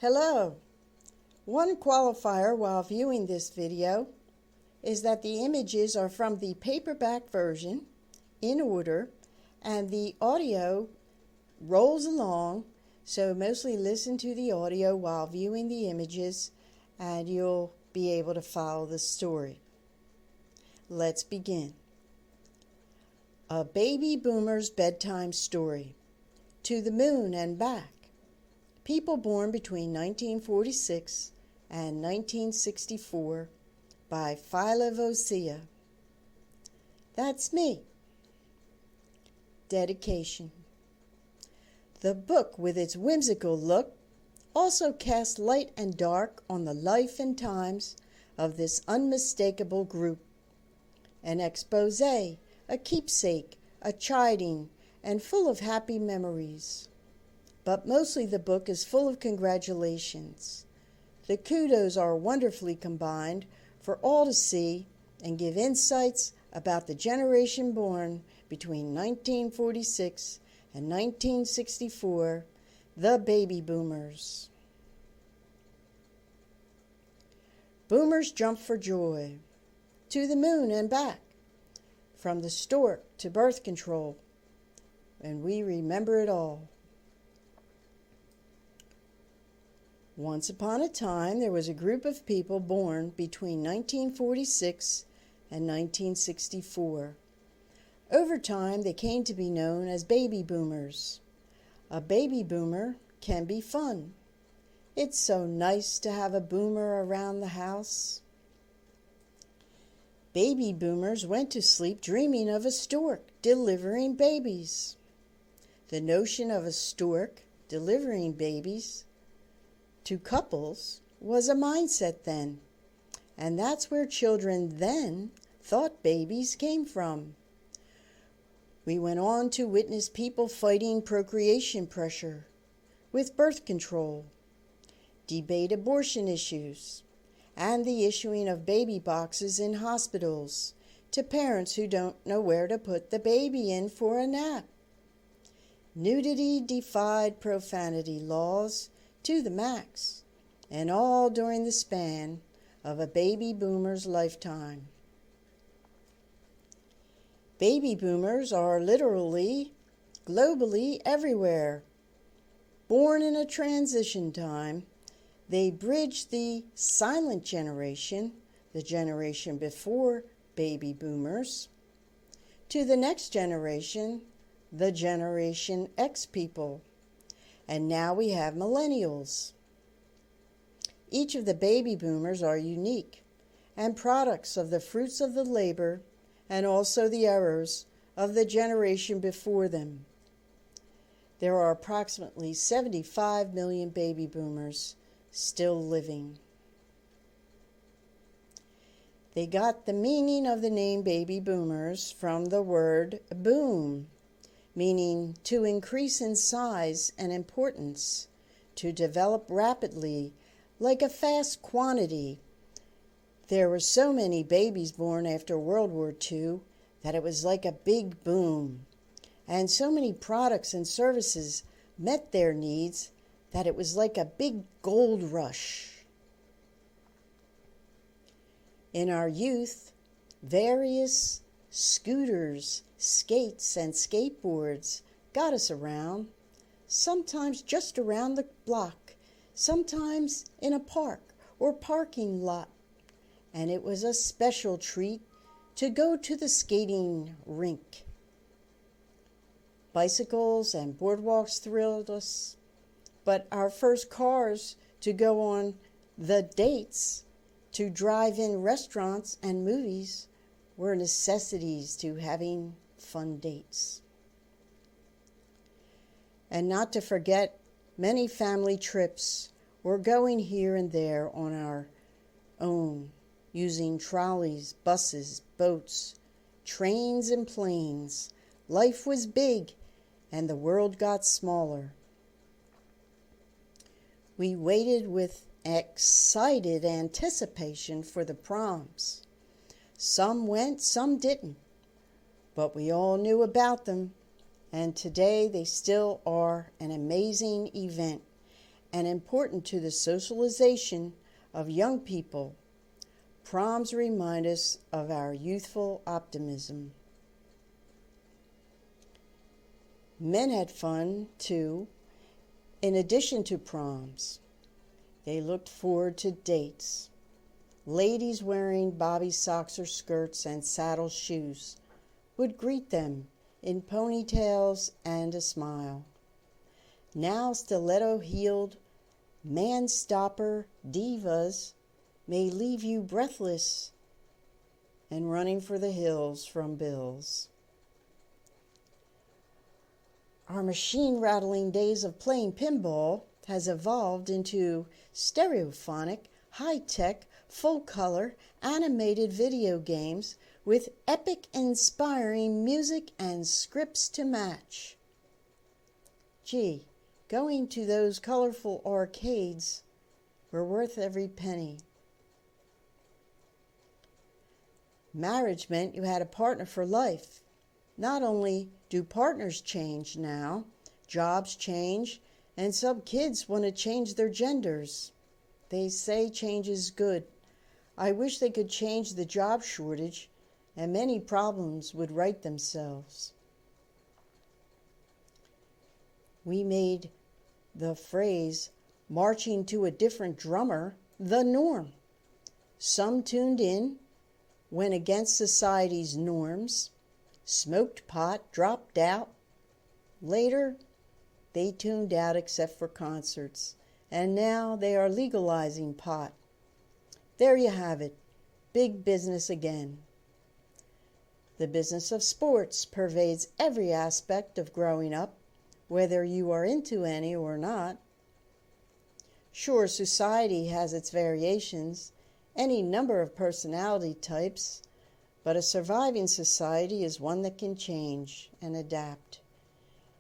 Hello. One qualifier while viewing this video is that the images are from the paperback version in order and the audio rolls along, so mostly listen to the audio while viewing the images and you'll be able to follow the story. Let's begin. A baby boomer's bedtime story. To the moon and back. People born between 1946 and 1964 by Phila Vocia. That's me. Dedication. The book, with its whimsical look, also casts light and dark on the life and times of this unmistakable group. An expose, a keepsake, a chiding, and full of happy memories. But mostly the book is full of congratulations. The kudos are wonderfully combined for all to see and give insights about the generation born between 1946 and 1964, the baby boomers. Boomers jump for joy. To the moon and back. From the stork to birth control. And we remember it all. Once upon a time, there was a group of people born between 1946 and 1964. Over time, they came to be known as baby boomers. A baby boomer can be fun. It's so nice to have a boomer around the house. Baby boomers went to sleep dreaming of a stork delivering babies. The notion of a stork delivering babies to couples was a mindset then, and that's where children then thought babies came from. We went on to witness people fighting procreation pressure with birth control, debate abortion issues, and the issuing of baby boxes in hospitals to parents who don't know where to put the baby in for a nap. Nudity defied profanity laws to the max, and all during the span of a baby boomer's lifetime. Baby boomers are literally, globally everywhere. Born in a transition time, they bridge the silent generation, the generation before baby boomers, to the next generation, the Generation X people. And now we have millennials. Each of the baby boomers are unique and products of the fruits of the labor and also the errors of the generation before them. There are approximately 75 million baby boomers still living. They got the meaning of the name baby boomers from the word boom, meaning to increase in size and importance, to develop rapidly, like a fast quantity. There were so many babies born after World War II that it was like a big boom, and so many products and services met their needs that it was like a big gold rush. In our youth, various scooters, skates, and skateboards got us around, sometimes just around the block, sometimes in a park or parking lot, and it was a special treat to go to the skating rink. Bicycles and boardwalks thrilled us, but our first cars to go on the dates, to drive-in restaurants and movies, were necessities to having fun dates. And not to forget many family trips or going here and there on our own, using trolleys, buses, boats, trains, and planes. Life was big and the world got smaller. We waited with excited anticipation for the proms. Some went, some didn't, but we all knew about them, and today they still are an amazing event and important to the socialization of young people, proms remind us of our youthful optimism. Men had fun, too, in addition to proms. They looked forward to dates. Ladies wearing bobby socks or skirts and saddle shoes would greet them in ponytails and a smile. Now stiletto-heeled, man-stopper divas may leave you breathless and running for the hills from bills. Our machine-rattling days of playing pinball has evolved into stereophonic, high-tech, full-color, animated video games with epic, inspiring music and scripts to match. Gee, going to those colorful arcades were worth every penny. Marriage meant you had a partner for life. Not only do partners change now, jobs change, and some kids want to change their genders. They say change is good. I wish they could change the job shortage, and many problems would right themselves. We made the phrase marching to a different drummer the norm. Some tuned in, went against society's norms, smoked pot, dropped out. Later, they tuned out except for concerts, and now they are legalizing pot. There you have it, big business again. The business of sports pervades every aspect of growing up, whether you are into any or not. Sure, society has its variations, any number of personality types, but a surviving society is one that can change and adapt.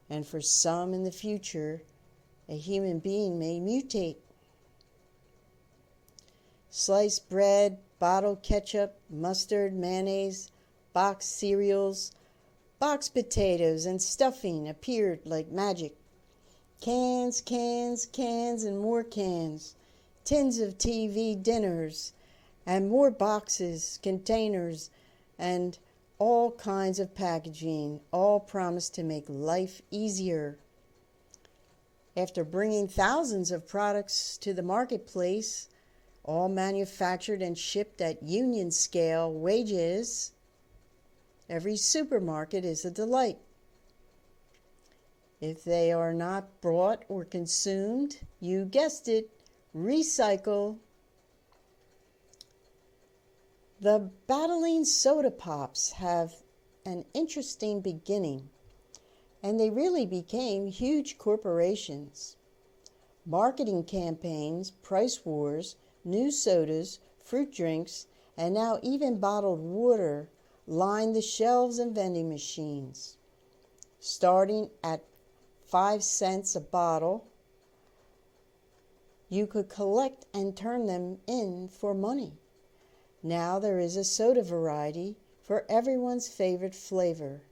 And for some in the future, a human being may mutate. Sliced bread, bottled ketchup, mustard, mayonnaise, boxed cereals, boxed potatoes, and stuffing appeared like magic. Cans, cans, cans, and more cans, tins of TV dinners, and more boxes, containers, and all kinds of packaging, all promise to make life easier. After bringing thousands of products to the marketplace, all manufactured and shipped at union scale wages, every supermarket is a delight. If they are not bought or consumed, you guessed it, recycle. The battling soda pops have an interesting beginning, and they really became huge corporations. Marketing campaigns, price wars, new sodas, fruit drinks, and now even bottled water line the shelves and vending machines. Starting at 5 cents a bottle, you could collect and turn them in for money. Now there is a soda variety for everyone's favorite flavor.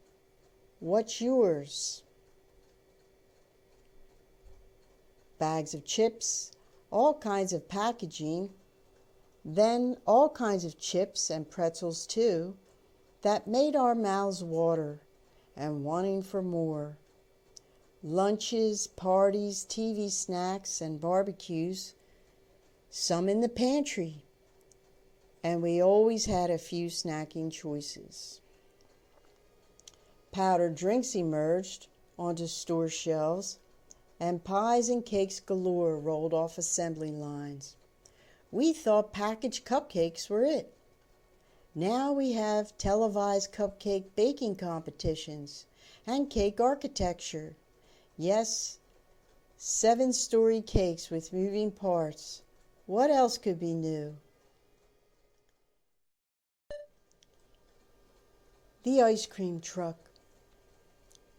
What's yours? Bags of chips, all kinds of packaging, then all kinds of chips and pretzels too, that made our mouths water and wanting for more. Lunches, parties, TV snacks, and barbecues, some in the pantry, and we always had a few snacking choices. Powdered drinks emerged onto store shelves, and pies and cakes galore rolled off assembly lines. We thought packaged cupcakes were it. Now we have televised cupcake baking competitions and cake architecture. Yes, 7-story cakes with moving parts. What else could be new? The ice cream truck.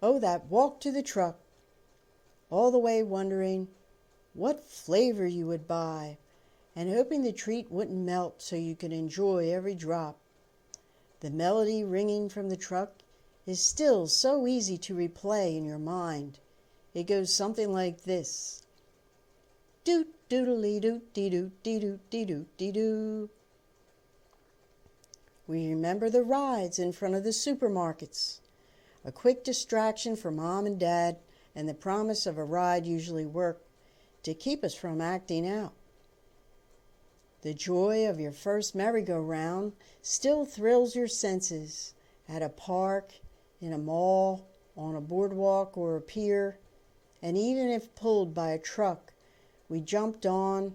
Oh, that walk to the truck. All the way wondering what flavor you would buy and hoping the treat wouldn't melt so you could enjoy every drop. The melody ringing from the truck is still so easy to replay in your mind. It goes something like this. Doot doodly doot dee doot dee doot dee doot dee doo. We remember the rides in front of the supermarkets. A quick distraction for mom and dad, and the promise of a ride usually worked to keep us from acting out. The joy of your first merry-go-round still thrills your senses at a park, in a mall, on a boardwalk or a pier, and even if pulled by a truck, we jumped on,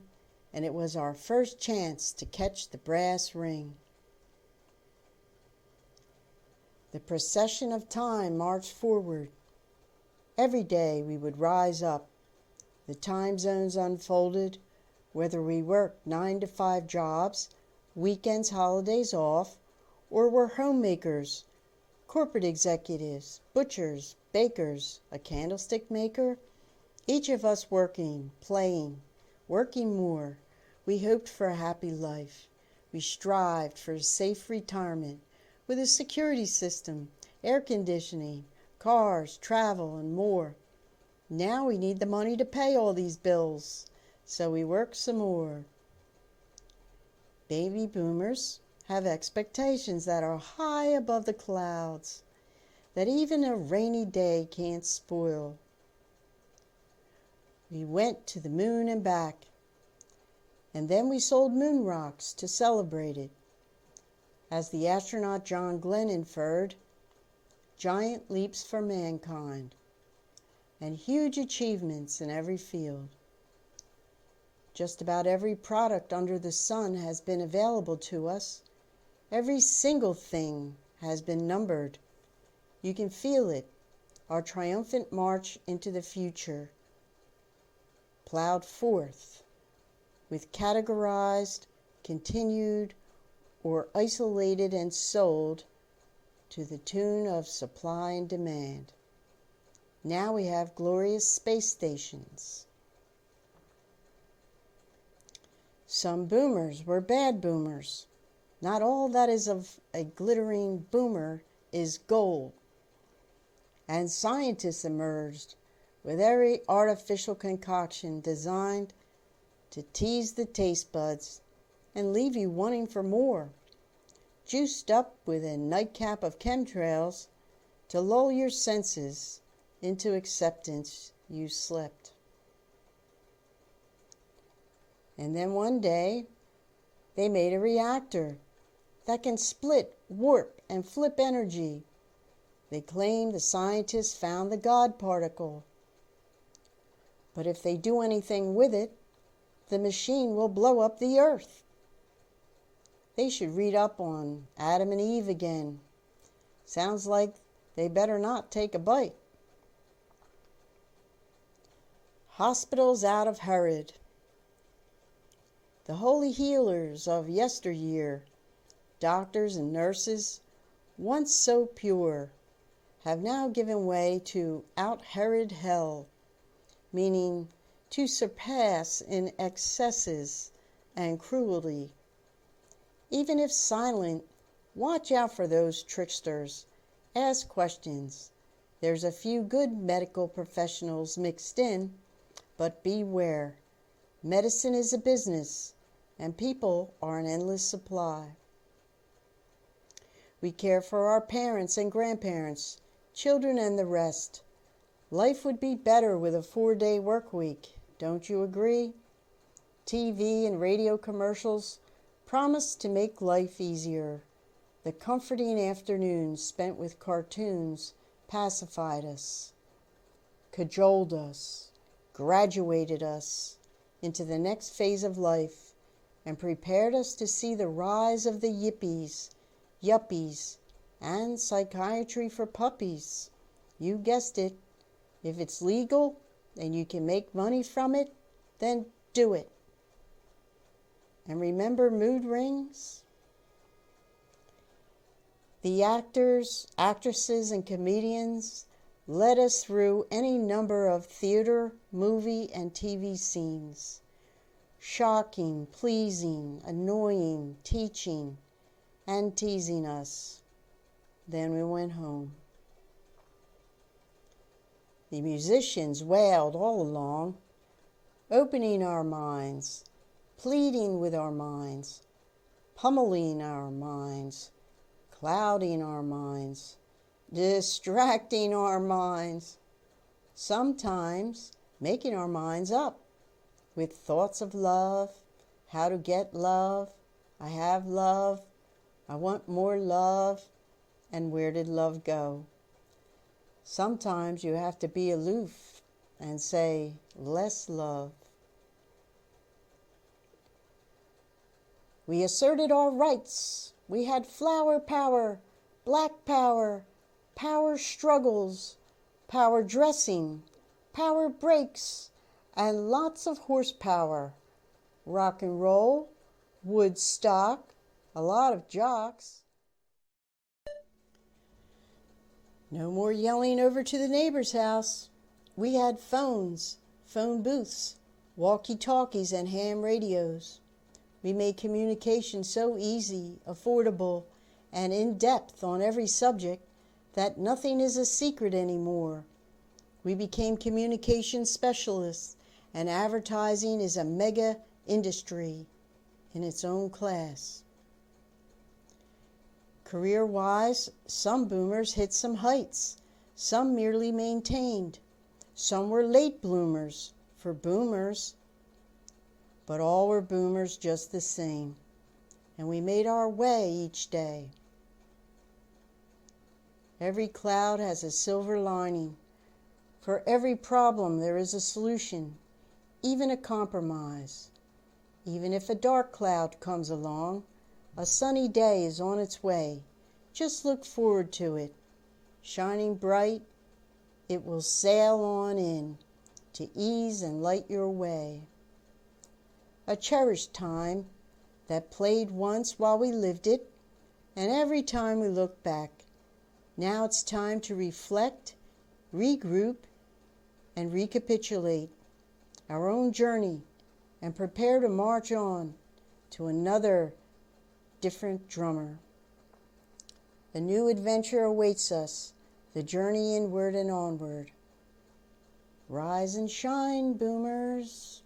and it was our first chance to catch the brass ring. The procession of time marched forward. Every day we would rise up. The time zones unfolded, whether we worked 9-to-5 jobs, weekends, holidays off, or were homemakers, corporate executives, butchers, bakers, a candlestick maker, each of us working, playing, working more. We hoped for a happy life. We strived for a safe retirement with a security system, air conditioning, cars, travel, and more. Now we need the money to pay all these bills, so we work some more. Baby boomers have expectations that are high above the clouds, that even a rainy day can't spoil. We went to the moon and back, and then we sold moon rocks to celebrate it. As the astronaut John Glenn inferred, giant leaps for mankind, and huge achievements in every field. Just about every product under the sun has been available to us. Every single thing has been numbered. You can feel it, our triumphant march into the future, plowed forth with categorized, continued, or isolated and sold to the tune of supply and demand. Now we have glorious space stations. Some boomers were bad boomers. Not all that is of a glittering boomer is gold. And scientists emerged with every artificial concoction designed to tease the taste buds and leave you wanting for more, juiced up with a nightcap of chemtrails to lull your senses into acceptance you slept. And then one day, they made a reactor that can split, warp, and flip energy. They claim the scientists found the God particle. But if they do anything with it, the machine will blow up the earth. They should read up on Adam and Eve again. Sounds like they better not take a bite. Hospitals out of Herod. The holy healers of yesteryear, doctors and nurses, once so pure, have now given way to out-Herod hell, meaning to surpass in excesses and cruelty. Even if silent, watch out for those tricksters. Ask questions. There's a few good medical professionals mixed in, but beware. Medicine is a business, and people are an endless supply. We care for our parents and grandparents, children and the rest. Life would be better with a 4-day work week, don't you agree? TV and radio commercials promise to make life easier. The comforting afternoons spent with cartoons pacified us, cajoled us, graduated us into the next phase of life, and prepared us to see the rise of the yuppies, and psychiatry for puppies. You guessed it. If it's legal and you can make money from it, then do it. And remember mood rings? The actors, actresses, and comedians led us through any number of theater, movie, and TV scenes. Shocking, pleasing, annoying, teaching, and teasing us. Then we went home. The musicians wailed all along. opening our minds, pleading with our minds, pummeling our minds, clouding our minds, distracting our minds, sometimes making our minds up with thoughts of love, how to get love, I have love, I want more love, and where did love go? Sometimes you have to be aloof and say, less love. We asserted our rights. We had flower power, black power, power struggles, power dressing, power breaks, and lots of horsepower. Rock and roll, Woodstock, a lot of jocks. No more yelling over to the neighbor's house. We had phones, phone booths, walkie-talkies, and ham radios. We made communication so easy, affordable, and in-depth on every subject that nothing is a secret anymore. We became communication specialists, and advertising is a mega industry in its own class. Career-wise, some boomers hit some heights, some merely maintained. Some were late bloomers for boomers, but all were boomers just the same, and we made our way each day. Every cloud has a silver lining. For every problem there is a solution, even a compromise. Even if a dark cloud comes along, a sunny day is on its way. Just look forward to it. Shining bright, it will sail on in to ease and light your way. A cherished time that played once while we lived it, and every time we look back. Now it's time to reflect, regroup, and recapitulate our own journey and prepare to march on to another different drummer. A new adventure awaits us, the journey inward and onward. Rise and shine, boomers.